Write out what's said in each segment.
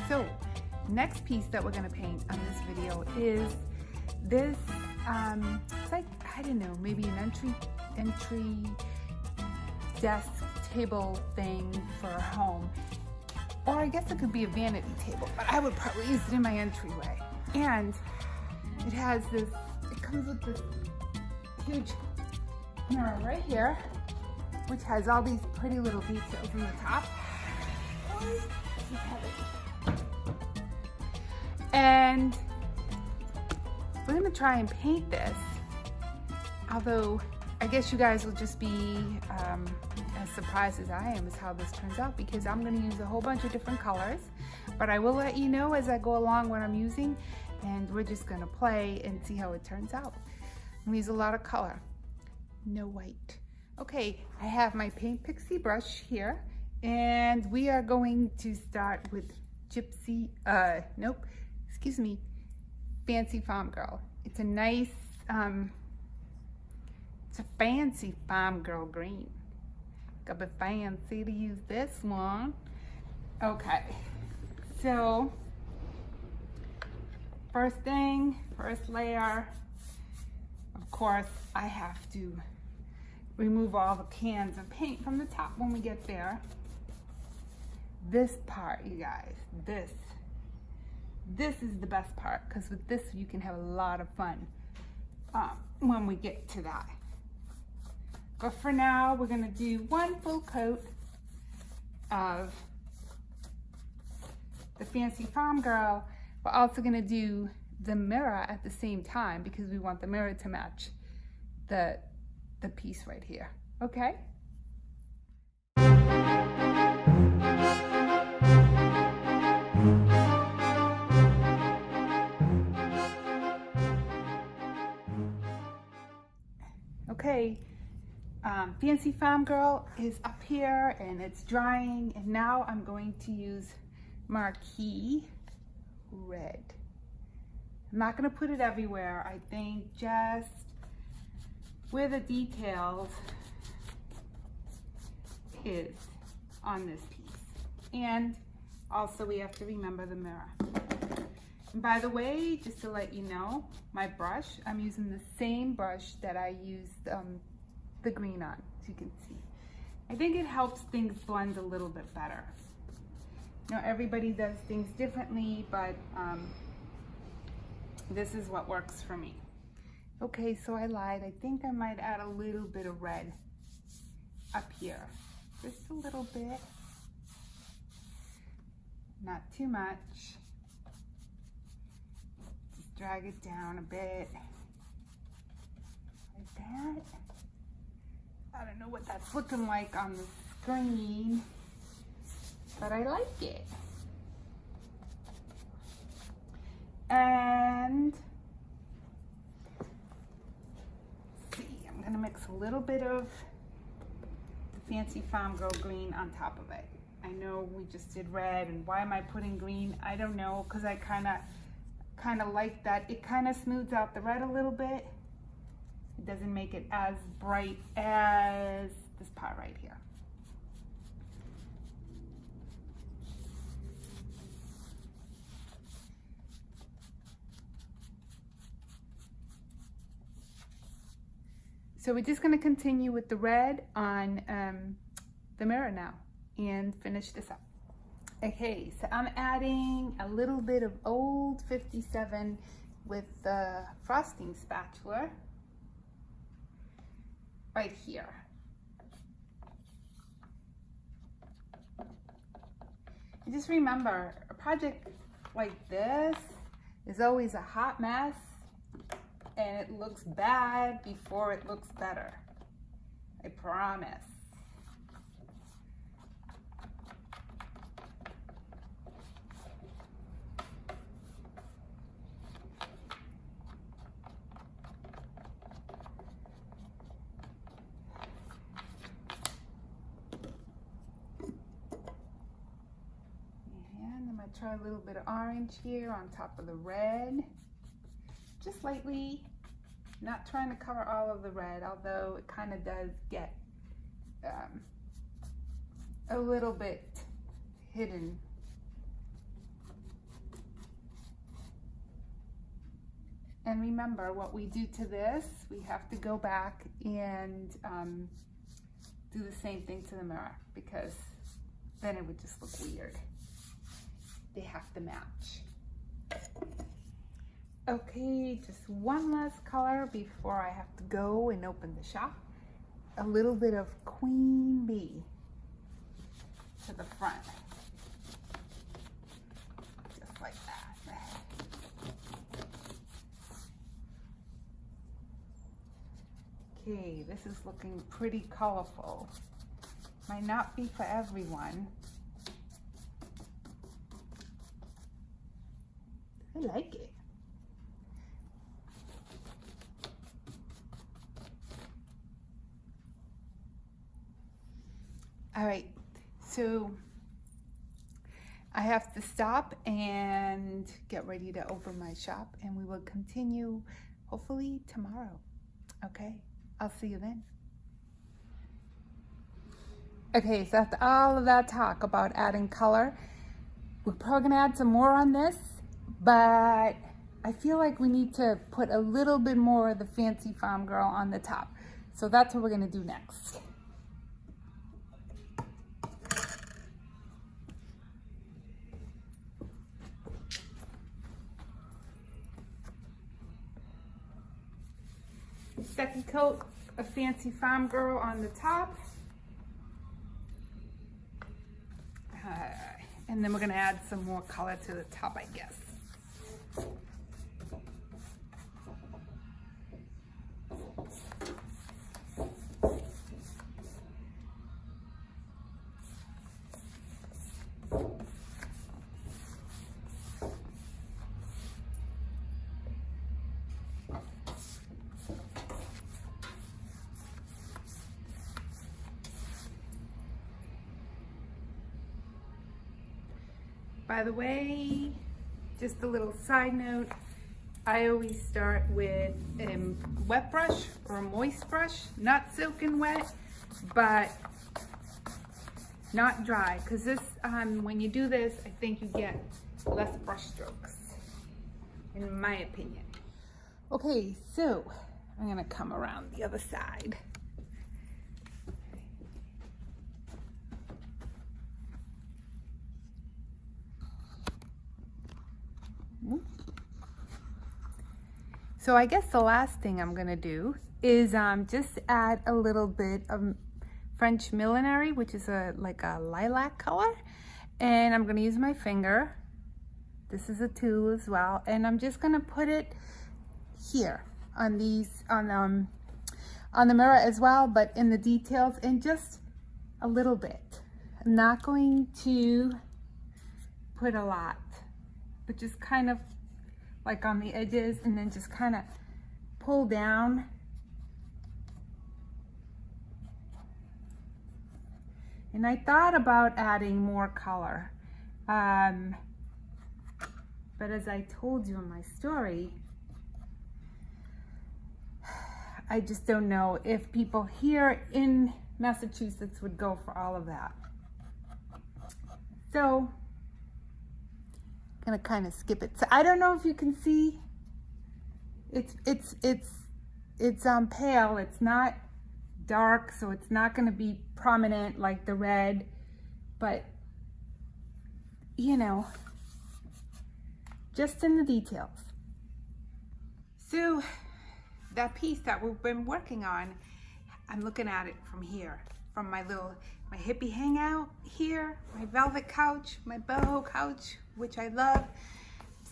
So next piece that we're gonna paint on this video is this, it's like, I don't know, maybe an entry desk table thing for a home. Or I guess it could be a vanity table, but I would probably use it in my entryway. And it has this, it comes with this huge mirror right here, which has all these pretty little details in the top. And we're gonna try and paint this, although I guess you guys will just be as surprised as I am as how this turns out, because I'm gonna use a whole bunch of different colors, but I will let you know as I go along what I'm using, and we're just gonna play and see how it turns out. I'm gonna use a lot of color, no white. Okay, I have my Paint Pixie brush here, and we are going to start with Fancy Farm Girl. It's a nice, it's a fancy Farm Girl green. Gotta be fancy to use this one. Okay, so first layer, of course, I have to remove all the cans of paint from the top when we get there. This part, you guys, this is the best part, because with this you can have a lot of fun when we get to that. But for now, we're gonna do one full coat of the Fancy Farm Girl. We're also gonna do the mirror at the same time, because we want the mirror to match the piece right here, okay? Okay, Fancy Farm Girl is up here and it's drying, and now I'm going to use Marquee Red. I'm not going to put it everywhere. I think just where the details is on this piece. And also we have to remember the mirror. And by the way, just to let you know, my brush, I'm using the same brush that I used the green on, as you can see. I think it helps things blend a little bit better. You know, everybody does things differently, but this is what works for me. Okay, so I lied. I think I might add a little bit of red up here. Just a little bit. Not too much. Just drag it down a bit. Like that. I don't know what that's looking like on the screen, but I like it. And I'm gonna mix a little bit of the Fancy Farm Girl green on top of it. I know we just did red, and why am I putting green? I don't know, because I kind of like that. It kind of smooths out the red a little bit. It doesn't make it as bright as this part right here. So we're just going to continue with the red on the mirror now and finish this up. Okay, so I'm adding a little bit of Old 57 with the frosting spatula right here. And just remember, a project like this is always a hot mess, and it looks bad before it looks better. I promise. And I'm gonna try a little bit of orange here on top of the red. Just lightly, not trying to cover all of the red, although it kind of does get a little bit hidden And remember, what we do to this, we have to go back and do the same thing to the mirror, because then it would just look weird. They have to match. Okay, just one last color before I have to go and open the shop. A little bit of Queen Bee to the front. Just like that. Okay, this is looking pretty colorful. Might not be for everyone. I like it. All right, so I have to stop and get ready to open my shop, and we will continue hopefully tomorrow. Okay, I'll see you then. Okay, so after all of that talk about adding color, we're probably gonna add some more on this, but I feel like we need to put a little bit more of the Fancy Farm Girl on the top. So that's what we're gonna do next. Second coat of Fancy Farm Girl on the top. And then we're gonna add some more color to the top, I guess. By the way, just a little side note, I always start with a wet brush or a moist brush, not silken wet, but not dry, because this, when you do this, I think you get less brush strokes, in my opinion. Okay, so I'm gonna come around the other side. So I guess the last thing I'm gonna do is just add a little bit of French Millinery, which is like a lilac color, and I'm gonna use my finger. This is a tool as well, and I'm just gonna put it here on these on the mirror as well, but in the details, and just a little bit. I'm not going to put a lot, but just kind of like on the edges, and then just kind of pull down. And I thought about adding more color, but as I told you in my story, I just don't know if people here in Massachusetts would go for all of that. So gonna kind of skip it. So I don't know if you can see. It's pale. It's not dark, so it's not gonna be prominent like the red. But you know, just in the details. So that piece that we've been working on, I'm looking at it from here, from my hippie hangout here, my velvet couch, my boho couch, which I love.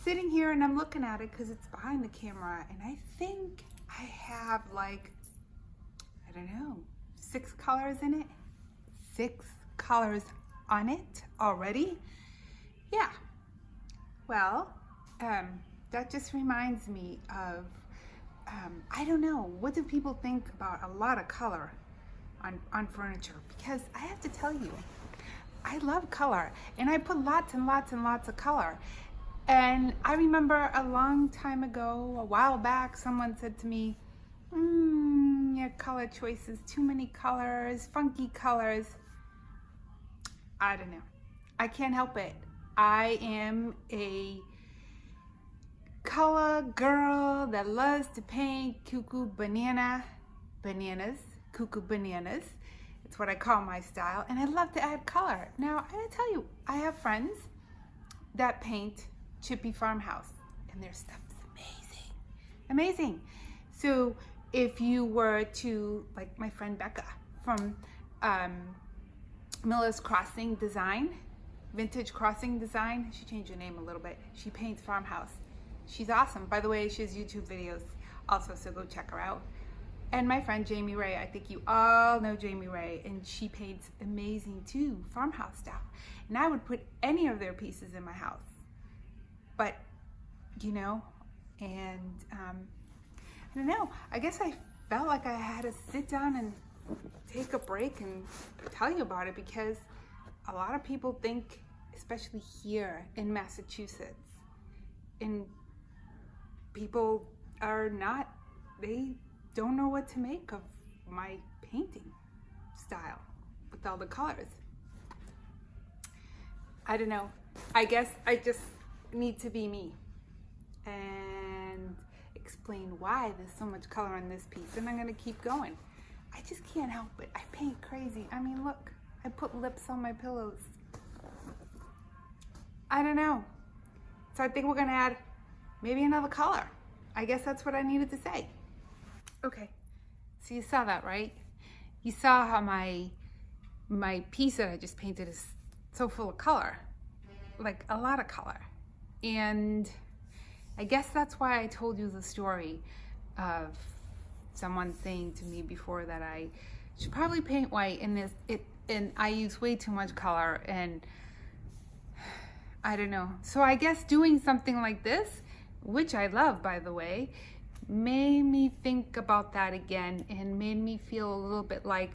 Sitting here and I'm looking at it because it's behind the camera, and I think I have like, I don't know, 6 colors in it. 6 colors on it already. Yeah. Well, that just reminds me of, I don't know, what do people think about a lot of color on furniture? Because I have to tell you, I love color, and I put lots and lots and lots of color. And I remember a long time ago, a while back, someone said to me, your color choices, too many colors, funky colors. I don't know. I can't help it. I am a color girl that loves to paint cuckoo bananas. Cuckoo bananas. It's what I call my style, and I love to add color. Now, I'm gonna tell you, I have friends that paint Chippy Farmhouse, and their stuff is amazing. Amazing. So if you were to, like my friend Becca from Miller's Crossing Design, Vintage Crossing Design, she changed her name a little bit. She paints farmhouse. She's awesome. By the way, she has YouTube videos also, so go check her out. And my friend Jamie Ray, I think you all know Jamie Ray, and she paints amazing too, farmhouse style. And I would put any of their pieces in my house. But, you know, and I don't know, I guess I felt like I had to sit down and take a break and tell you about it, because a lot of people think, especially here in Massachusetts, and people are not, they don't know what to make of my painting style with all the colors. I don't know. I guess I just need to be me and explain why there's so much color on this piece, and I'm gonna keep going. I just can't help it. I paint crazy. I mean, look, I put lips on my pillows. I don't know. So I think we're gonna add maybe another color. I guess that's what I needed to say. Okay, so you saw that, right? You saw how my piece that I just painted is so full of color, like a lot of color. And I guess that's why I told you the story of someone saying to me before that I should probably paint white, and I use way too much color, and I don't know. So I guess doing something like this, which I love, by the way, made me think about that again and made me feel a little bit like,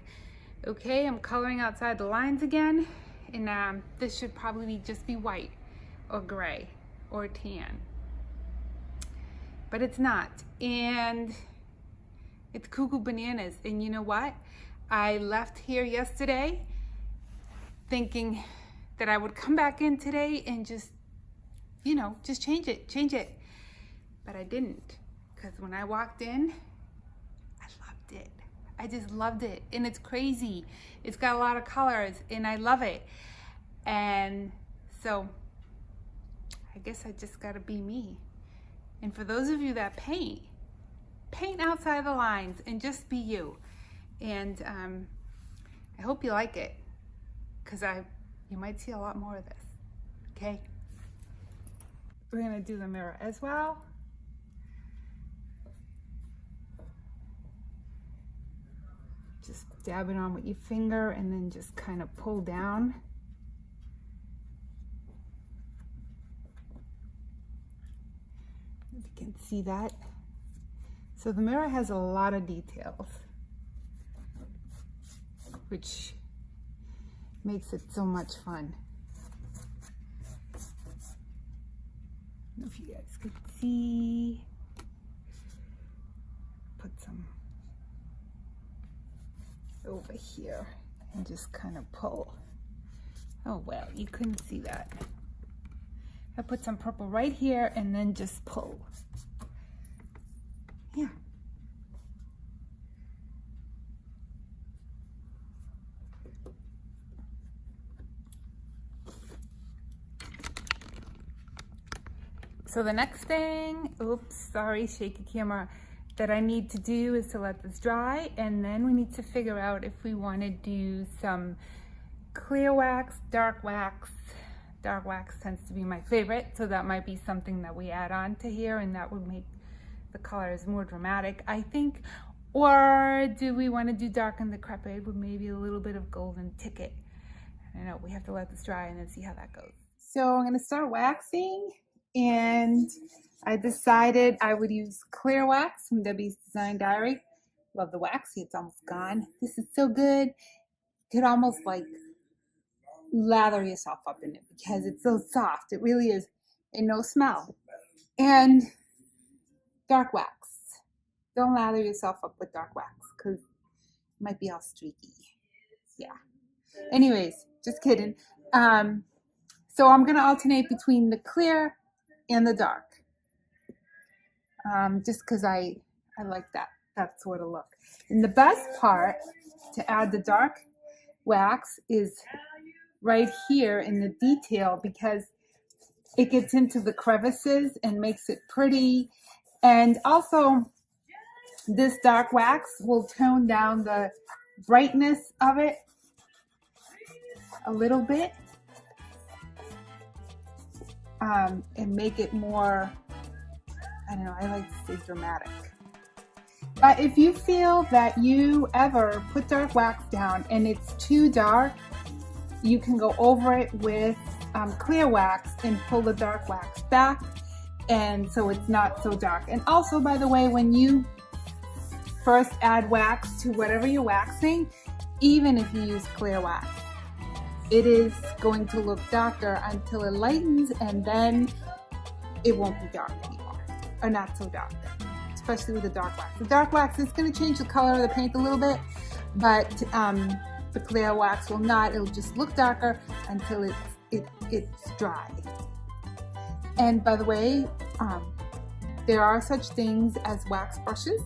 okay, I'm coloring outside the lines again, and this should probably just be white or gray or tan. But it's not, and it's cuckoo bananas. And you know what? I left here yesterday thinking that I would come back in today and just, you know, just change it. But I didn't, because when I walked in, I loved it. I just loved it, and it's crazy. It's got a lot of colors, and I love it. And so I guess I just gotta be me. And for those of you that paint outside the lines and just be you. And I hope you like it, because you might see a lot more of this, okay? We're gonna do the mirror as well. Just dab it on with your finger and then just kind of pull down. If you can see that. So the mirror has a lot of details, which makes it so much fun. I don't know if you guys can see. Put some over here and just kind of pull. Oh well, you couldn't see that. I put some purple right here and then just pull. Yeah. So the next thing, oops, sorry, shaky camera, that I need to do is to let this dry, and then we need to figure out if we want to do some clear wax, dark wax. Dark wax tends to be my favorite, so that might be something that we add on to here, and that would make the colors more dramatic, I think. Or do we want to do dark and decrepit with maybe a little bit of golden ticket? I don't know, we have to let this dry and then see how that goes. So I'm gonna start waxing, and I decided I would use clear wax from Debbie's Design Diary. Love the wax, see it's almost gone. This is so good. You could almost like lather yourself up in it because it's so soft. It really is, and no smell. And dark wax. Don't lather yourself up with dark wax because it might be all streaky. Yeah. Anyways, just kidding. So I'm gonna alternate between the clear and the dark. just because I like that sort of look. And the best part to add the dark wax is right here in the detail, because it gets into the crevices and makes it pretty. And also this dark wax will tone down the brightness of it a little bit, and make it more, I don't know, I like to say dramatic. But if you feel that you ever put dark wax down and it's too dark, you can go over it with clear wax and pull the dark wax back, and so it's not so dark. And also, by the way, when you first add wax to whatever you're waxing, even if you use clear wax, it is going to look darker until it lightens, and then it won't be dark anymore, or not so dark, especially with the dark wax. The dark wax is going to change the color of the paint a little bit, but the clear wax will not. It'll just look darker until it's dry. And by the way, there are such things as wax brushes.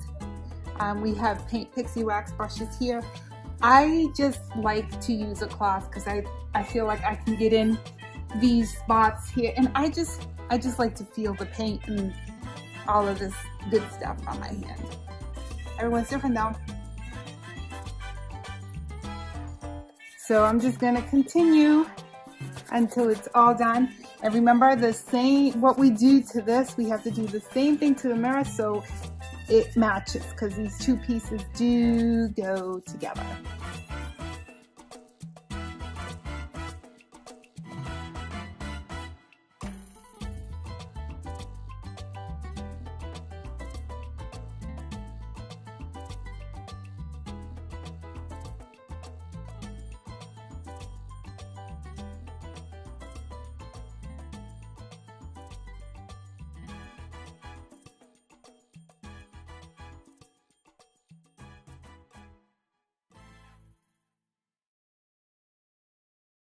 We have Paint Pixie wax brushes here. I just like to use a cloth because I feel like I can get in these spots here, and I just like to feel the paint and all of this good stuff on my hand. Everyone's different though. So I'm just going to continue until it's all done. And remember, what we do to this, we have to do the same thing to the mirror so it matches, because these two pieces do go together.